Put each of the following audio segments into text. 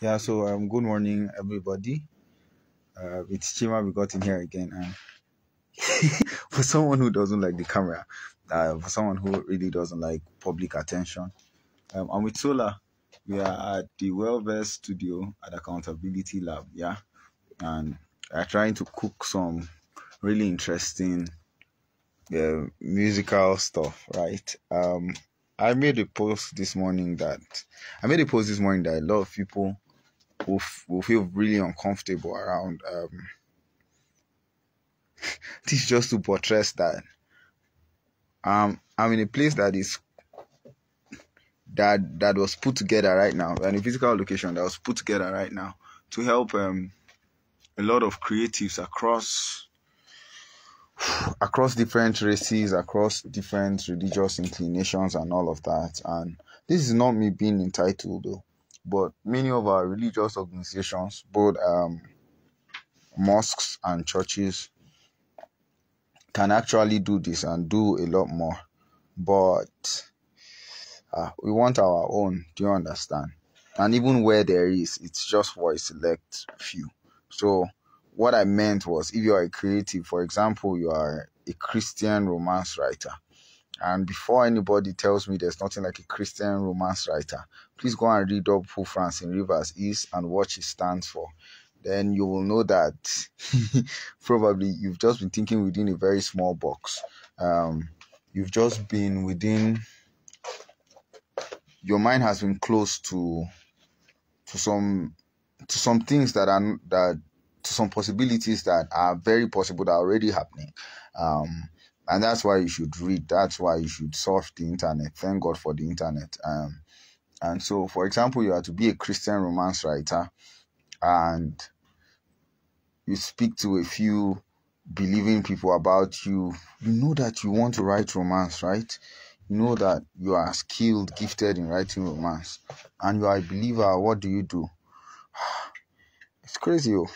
Yeah, so good morning, everybody. It's Chima Begotten here again. And for someone who doesn't like the camera, for someone who really doesn't like public attention, I'm with Sola. We are at the Wellbest Studio at Accountability Lab. Yeah, and we're trying to cook some really interesting musical stuff, right? I made a post this morning that a lot of people will feel really uncomfortable around. This is just to buttress that I'm in a place that was put together right now, and a physical location that was put together right now to help a lot of creatives across different races, across different religious inclinations, and all of that. And this is not me being entitled, though, but many of our religious organizations, both mosques and churches, can actually do this and do a lot more. But we want our own. Do you understand? And even where there is, it's just for a select few. So what I meant was, if you are a creative, for example, you are a Christian romance writer, and before anybody tells me there's nothing like a Christian romance writer, please go and read up who Francine Rivers is and what she stands for. Then you will know that probably you've just been thinking within a very small box. You've just been within your mind has been close to some things to some possibilities that are very possible, that are already happening. And that's why you should read. That's why you should surf the internet. Thank God for the internet. And so, for example, you are to be a Christian romance writer, and you speak to a few believing people about you. You know that you want to write romance, right? You know that you are skilled, gifted in writing romance, and you are a believer. What do you do? It's crazy. Oh.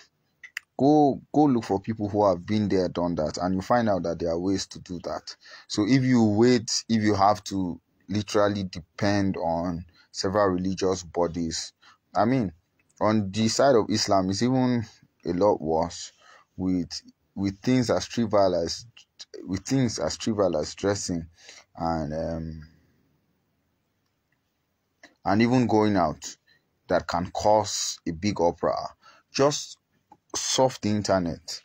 Go look for people who have been there, done that, and you find out that there are ways to do that. So if you have to literally depend on several religious bodies, I mean, on the side of Islam, it's even a lot worse with things as trivial as dressing and even going out that can cause a big uproar. Just surf the internet,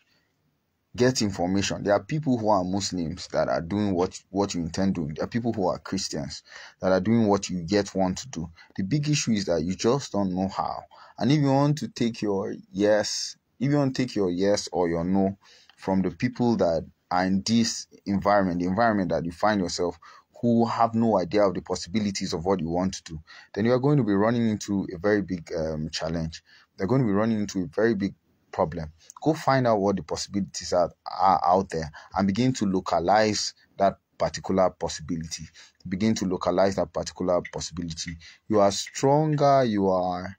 get information. There are people who are Muslims that are doing what you intend doing. There are people who are Christians that are doing what you yet want to do. The big issue is that you just don't know how. And if you want to take your yes or your no from the people that are in this environment, the environment that you find yourself, who have no idea of the possibilities of what you want to do, then you are going to be running into a very big challenge. They're going to be running into a very big problem. Go find out what the possibilities are out there and begin to localize that particular possibility. You are stronger, you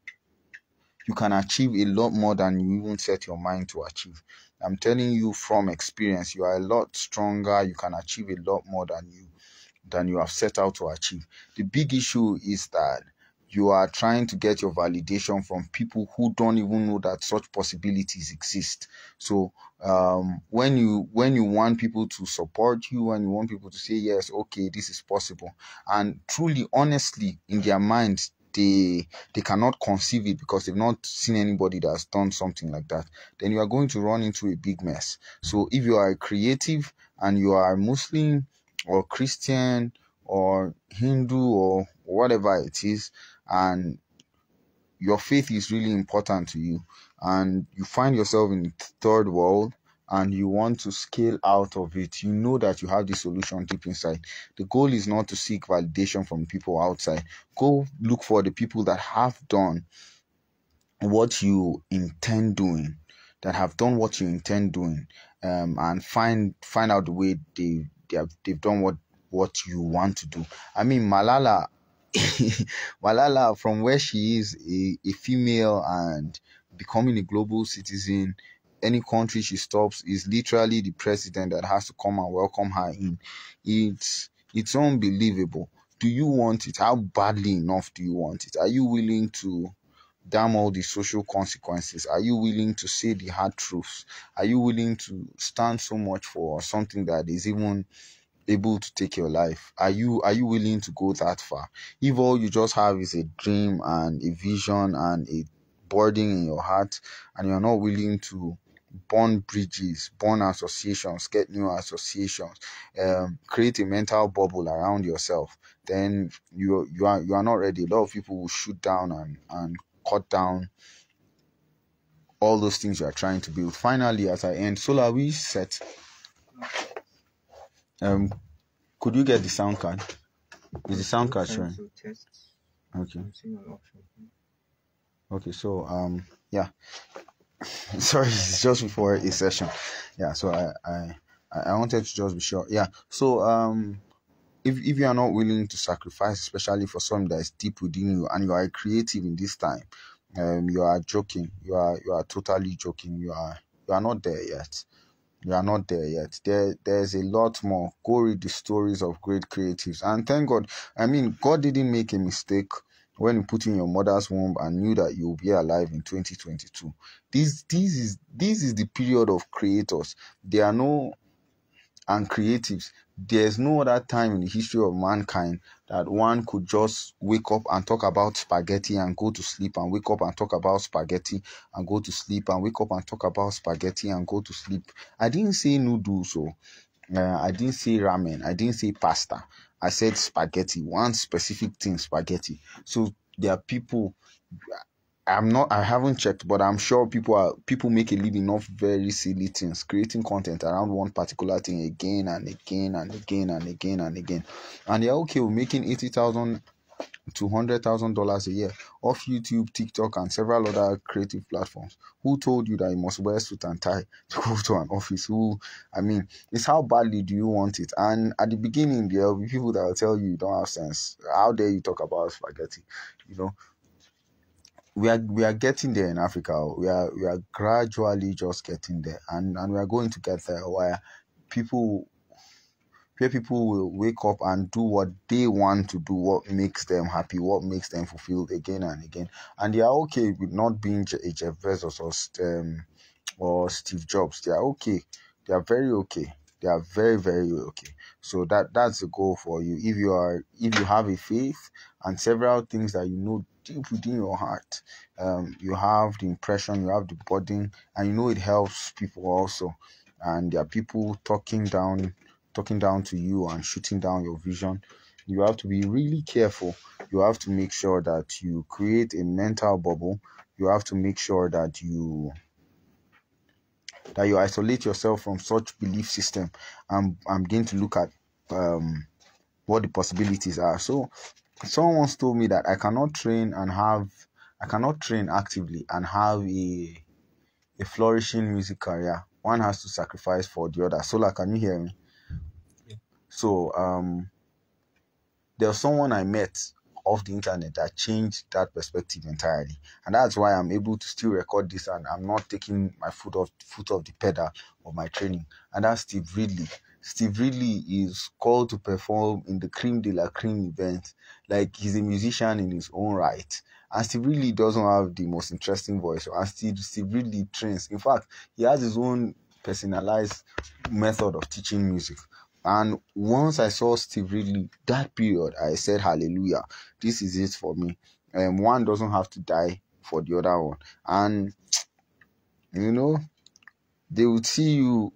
can achieve a lot more than you even set your mind to achieve. I'm telling you from experience, you are a lot stronger, you can achieve a lot more than you have set out to achieve. The big issue is that you are trying to get your validation from people who don't even know that such possibilities exist. So when you want people to support you, and you want people to say, yes, okay, this is possible, and truly, honestly, in their minds, they cannot conceive it because they've not seen anybody that's done something like that, then you are going to run into a big mess. So if you are a creative and you are Muslim or Christian or Hindu or whatever it is, and your faith is really important to you, and you find yourself in the third world and you want to scale out of it, you know that you have the solution deep inside. The goal is not to seek validation from people outside. Go look for the people that have done what you intend doing, and find out the way they've done what you want to do. I mean, Malala Malala, from where she is a female and becoming a global citizen, any country she stops is literally the president that has to come and welcome her in. It's unbelievable. Do you want it? How badly enough do you want it? Are you willing to damn all the social consequences? Are you willing to say the hard truths? Are you willing to stand so much for something that is even able to take your life? Are you willing to go that far? If all you just have is a dream and a vision and a burden in your heart, and you're not willing to burn bridges, burn associations, get new associations, create a mental bubble around yourself, then you are not ready. A lot of people will shoot down and cut down all those things you are trying to build. Finally, as I end, Solar, we set. Um, could you get the sound card? Is the sound card showing? Okay. Okay. So yeah. Sorry, it's just before a session. Yeah. So I wanted to just be sure. Yeah. So if you are not willing to sacrifice, especially for something that is deep within you, and you are creative in this time, you are joking. You are totally joking. You are not there yet. You are not there yet. There's a lot more. Go read the stories of great creatives. And thank God. I mean, God didn't make a mistake when He put you in your mother's womb and knew that you'll be alive in 2022. This is the period of creators. There are no and creatives. There's no other time in the history of mankind that one could just wake up and talk about spaghetti and go to sleep, and wake up and talk about spaghetti and go to sleep, and wake up and talk about spaghetti and go to sleep. I didn't say noodles, so I didn't say ramen, I didn't say pasta. I said spaghetti, one specific thing, spaghetti. So there are people, I haven't checked, but I'm sure people make a living off very silly things, creating content around one particular thing again and again and again and again and again. And they're okay with making $80,000 to $100,000 a year off YouTube, TikTok, and several other creative platforms. Who told you that you must wear suit and tie to go to an office? I mean, it's how badly do you want it? And at the beginning, there will be people that will tell you don't have sense. How dare you talk about spaghetti? You know, we are getting there in Africa. We are gradually just getting there, and we are going to get there people people will wake up and do what they want to do, what makes them happy, what makes them fulfilled again and again, and they are okay with not being a Jeff Bezos or Steve Jobs. They are okay. They are very okay. They are very, very okay. So that's the goal for you. If you have a faith and several things that you know deep within your heart, you have the impression, you have the burden, and you know it helps people also. And there are people talking down to you and shooting down your vision. You have to be really careful. You have to make sure that you create a mental bubble. You have to make sure that you isolate yourself from such belief system, and begin to look at what the possibilities are. So someone once told me that I cannot train actively and have a flourishing music career. One has to sacrifice for the other. Sola, can you hear me? Yeah. So there's someone I met off the internet that changed that perspective entirely, and that's why I'm able to still record this and I'm not taking my foot off the pedal of my training. And that's Steve Ridley. Steve Ridley is called to perform in the Cream de la Cream event. Like, he's a musician in his own right, and Steve Ridley doesn't have the most interesting voice, and Steve Ridley trains. In fact, he has his own personalized method of teaching music. And once I saw Steve Ridley, that period, I said, hallelujah, this is it for me. One doesn't have to die for the other one. And, they would see you,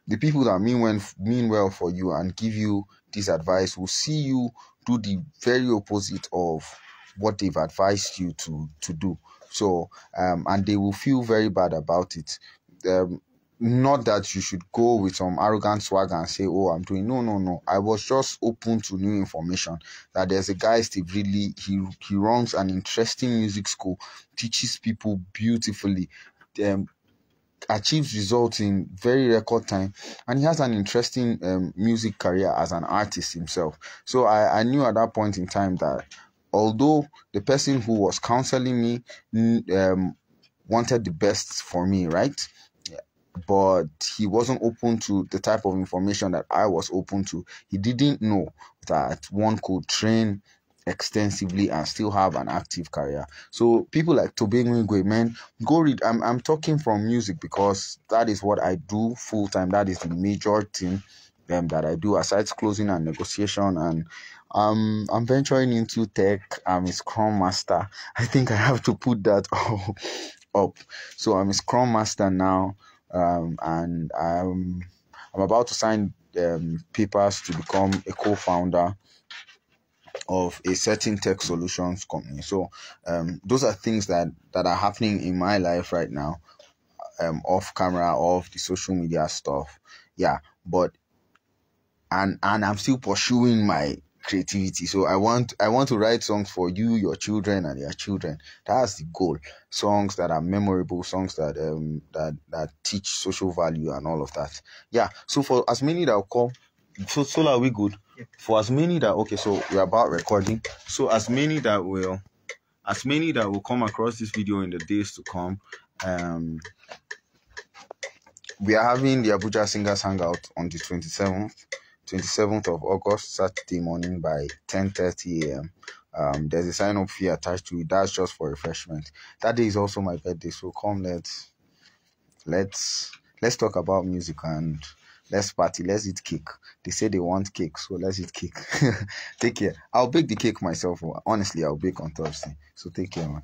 the people that mean well for you and give you this advice will see you do the very opposite of what they've advised you to do. So, and they will feel very bad about it. Not that you should go with some arrogant swag and say, oh, I'm doing, no. I was just open to new information, that there's a guy, Steve Ridley, he runs an interesting music school, teaches people beautifully, achieves results in very record time, and he has an interesting music career as an artist himself. So I knew at that point in time that although the person who was counseling me wanted the best for me, right? But he wasn't open to the type of information that I was open to. He didn't know that one could train extensively and still have an active career. So people like Tobengwe, man, go read. I'm talking from music because that is what I do full time. That is the major thing that I do aside closing and negotiation. And I'm venturing into tech. I'm a Scrum Master. I think I have to put that up. So I'm a Scrum Master now, and I'm about to sign papers to become a co-founder of a certain tech solutions company. So those are things that are happening in my life right now, off camera, off the social media stuff. Yeah, but and I'm still pursuing my creativity. So I want to write songs for you, your children, and their children. That's the goal. Songs that are memorable, songs that teach social value and all of that. Yeah. So for as many that will call, so are we good? For as many that okay, so we're about recording. So as many that will come across this video in the days to come, we are having the Abuja Singers Hangout on the 27th of August, Saturday morning by 10:30 a.m. There's a sign-up fee attached to it. That's just for refreshment. That day is also my birthday, so come, let's talk about music and let's party. Let's eat cake. They say they want cake, so let's eat cake. Take care. I'll bake the cake myself. Honestly, I'll bake on Thursday. So take care, man.